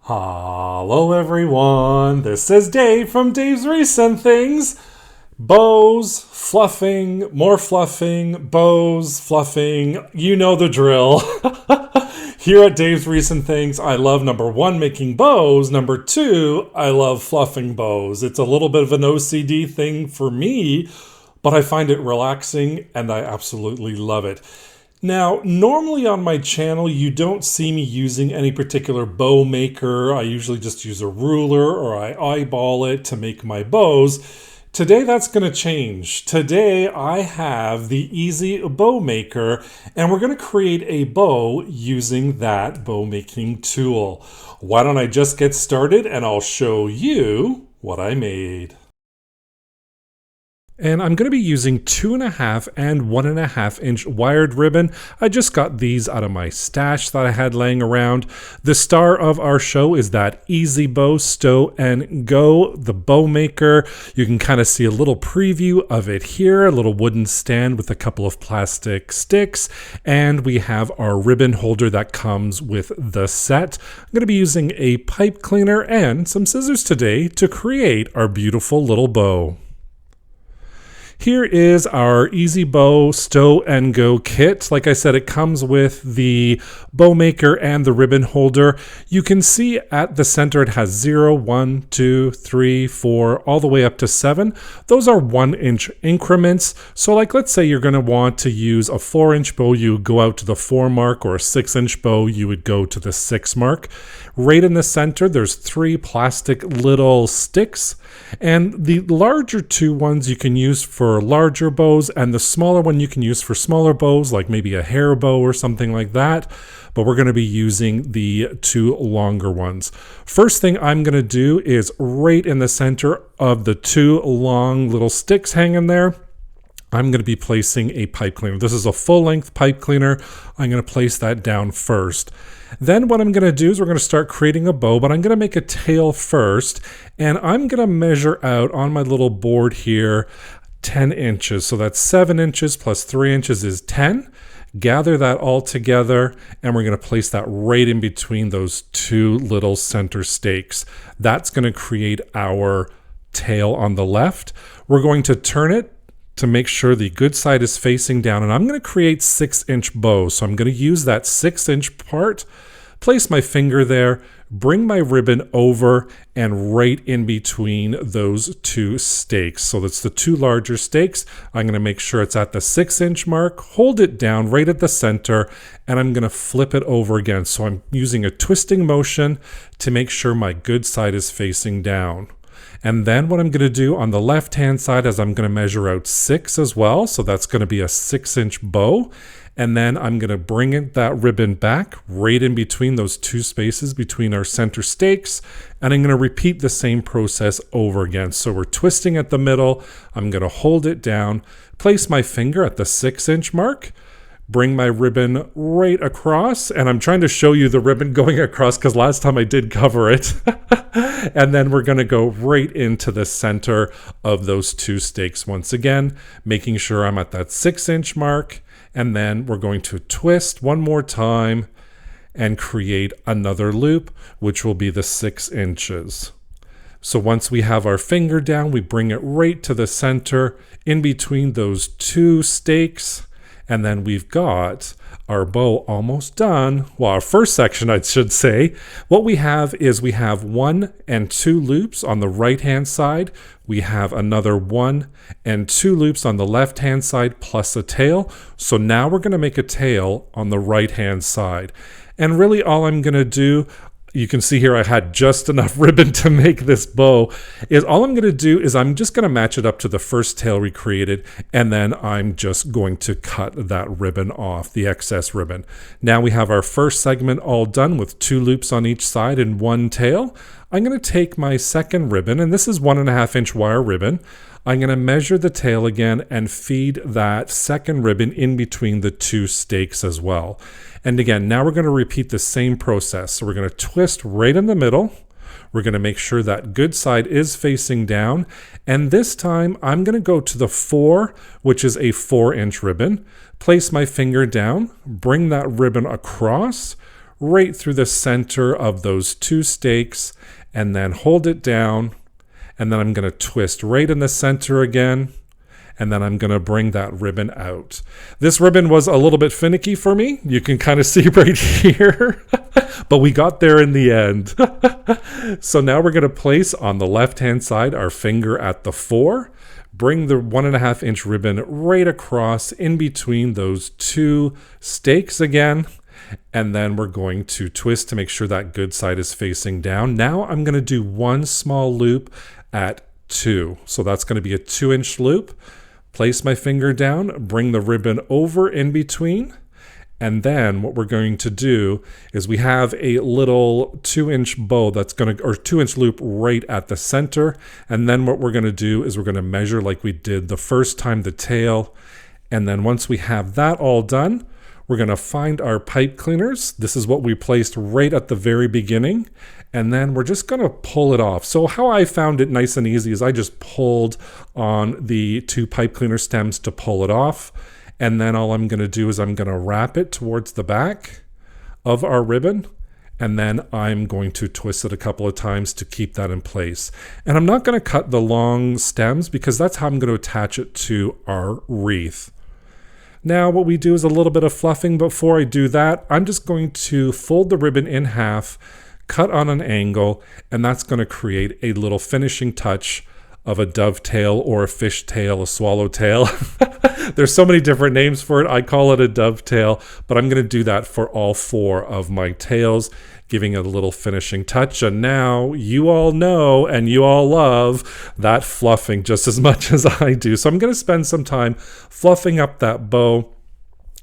Hello everyone, this is Dave from Dave's Recent Things. Bows, fluffing, more fluffing, bows, fluffing, you know the drill. Here at Dave's Recent Things, I love number one, making bows. Number two, I love fluffing bows. It's a little bit of an OCD thing for me, but I find it relaxing and I absolutely love it. Now, normally on my channel, you don't see me using any particular bow maker. I usually just use a ruler or I eyeball it to make my bows. Today, that's going to change. Today, I have the Easy Bow Maker, and we're going to create a bow using that bow making tool. Why don't I just get started and I'll show you what I made. And I'm going to be using 2.5 and 1.5 inch wired ribbon. I just got these out of my stash that I had laying around. The star of our show is that Easy Bow Stow and Go, the bow maker. You can kind of see a little preview of it here, a little wooden stand with a couple of plastic sticks. And we have our ribbon holder that comes with the set. I'm going to be using a pipe cleaner and some scissors today to create our beautiful little bow. Here is our Easy Bow Stow and Go kit. Like I said, it comes with the bow maker and the ribbon holder. You can see at the center it has 0, 1, 2, 3, 4, all the way up to 7. Those are 1 inch increments. So like let's say you're going to want to use a 4 inch bow, you would go out to the 4 mark, or a 6 inch bow, you would go to the 6 mark. Right in the center, there's 3 plastic little sticks, and the larger 2 ones you can use for larger bows, and the smaller one you can use for smaller bows, like maybe a hair bow or something like that. But we're going to be using the 2 longer ones. First thing I'm going to do is right in the center of the 2 long little sticks hanging there, I'm going to be placing a pipe cleaner. This is a full-length pipe cleaner. I'm going to place that down first. Then what I'm going to do is we're going to start creating a bow, but I'm going to make a tail first, and I'm going to measure out on my little board here 10 inches. So that's 7 inches plus 3 inches is 10. Gather that all together, and we're going to place that right in between those 2 little center stakes. That's going to create our tail on the left. We're going to turn it to make sure the good side is facing down, and I'm going to create 6 inch bows. So I'm going to use that 6 inch part, place my finger there, bring my ribbon over and right in between those 2 stakes. So that's the 2 larger stakes. I'm going to make sure it's at the 6 inch mark, hold it down right at the center, and I'm going to flip it over again. So I'm using a twisting motion to make sure my good side is facing down. And then what I'm going to do on the left-hand side is I'm going to measure out 6 as well. So that's going to be a 6 inch bow. And then I'm going to bring that ribbon back right in between those 2 spaces between our center stakes. And I'm going to repeat the same process over again. So we're twisting at the middle. I'm going to hold it down, place my finger at the 6 inch mark, bring my ribbon right across, and I'm trying to show you the ribbon going across because last time I did cover it. And then we're going to go right into the center of those 2 stakes once again, making sure I'm at that 6 inch mark. And then we're going to twist one more time and create another loop, which will be the 6 inches. So once we have our finger down, we bring it right to the center in between those 2 stakes. And then we've got our bow almost done. Well, our first section, I should say. What we have is we have 1 and 2 loops on the right-hand side. We have another 1 and 2 loops on the left-hand side plus a tail. So now we're going to make a tail on the right-hand side. And really all I'm going to do, you can see here I had just enough ribbon to make this bow, is all I'm going to do is I'm just going to match it up to the first tail we created, and then I'm just going to cut that ribbon off, the excess ribbon. Now we have our first segment all done with 2 loops on each side and 1 tail. I'm going to take my second ribbon, and this is 1.5 inch wire ribbon. I'm going to measure the tail again and feed that second ribbon in between the 2 stakes as well. And again, now we're going to repeat the same process. So we're going to twist right in the middle. We're going to make sure that good side is facing down. And this time I'm going to go to the 4, which is a 4 inch ribbon, place my finger down, bring that ribbon across, right through the center of those 2 stakes, and then hold it down, and then I'm going to twist right in the center again, and then I'm going to bring that ribbon out. This ribbon was a little bit finicky for me. You can kind of see right here, but we got there in the end. So now we're going to place on the left-hand side our finger at the 4, bring the 1.5 inch ribbon right across in between those 2 stakes again, and then we're going to twist to make sure that good side is facing down. Now I'm going to do 1 small loop at 2. So that's going to be a 2-inch loop. Place my finger down, bring the ribbon over in between, and then what we're going to do is we have a little 2-inch bow that's going to, or 2-inch loop right at the center, and then what we're going to do is we're going to measure like we did the first time the tail, and then once we have that all done, we're going to find our pipe cleaners. This is what we placed right at the very beginning. And then we're just going to pull it off. So how I found it nice and easy is I just pulled on the 2 pipe cleaner stems to pull it off. And then all I'm going to do is I'm going to wrap it towards the back of our ribbon. And then I'm going to twist it a couple of times to keep that in place. And I'm not going to cut the long stems because that's how I'm going to attach it to our wreath. Now what we do is a little bit of fluffing. Before I do that, I'm just going to fold the ribbon in half, cut on an angle, and that's going to create a little finishing touch of a dovetail or a fishtail, a swallowtail. There's so many different names for it. I call it a dovetail, but I'm going to do that for all 4 of my tails, giving it a little finishing touch. And now you all know and you all love that fluffing just as much as I do. So I'm going to spend some time fluffing up that bow.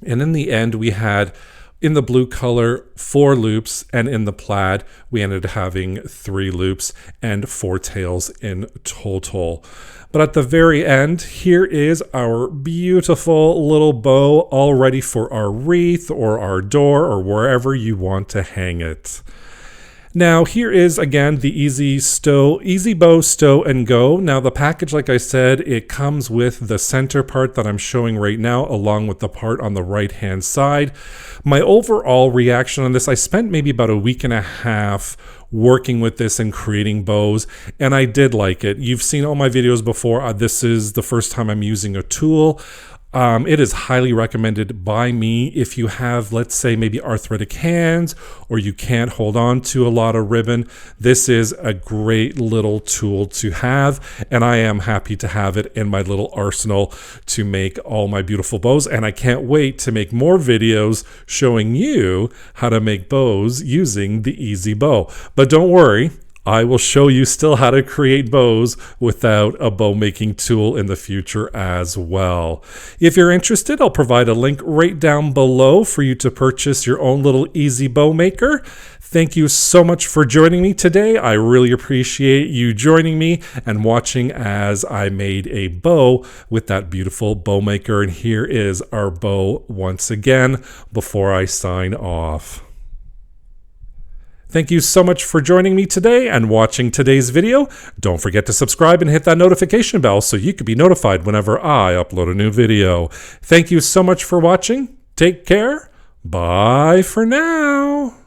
And in the end, we had in the blue color 4 loops, and in the plaid we ended up having 3 loops and 4 tails in total. But at the very end, here is our beautiful little bow all ready for our wreath or our door or wherever you want to hang it. Now here is again the easy bow stow and go. Now the package, like I said, it comes with the center part that I'm showing right now along with the part on the right hand side. My overall reaction on this, I spent maybe about a week and a half working with this and creating bows, and I did like it. You've seen all my videos before. This is the first time I'm using a tool. It is highly recommended by me if you have, let's say, maybe arthritic hands or you can't hold on to a lot of ribbon. This is a great little tool to have, and I am happy to have it in my little arsenal to make all my beautiful bows. And I can't wait to make more videos showing you how to make bows using the Easy Bow. But don't worry, I will show you still how to create bows without a bow making tool in the future as well. If you're interested, I'll provide a link right down below for you to purchase your own little easy bow maker. Thank you so much for joining me today. I really appreciate you joining me and watching as I made a bow with that beautiful bow maker. And here is our bow once again before I sign off. Thank you so much for joining me today and watching today's video. Don't forget to subscribe and hit that notification bell so you can be notified whenever I upload a new video. Thank you so much for watching. Take care. Bye for now.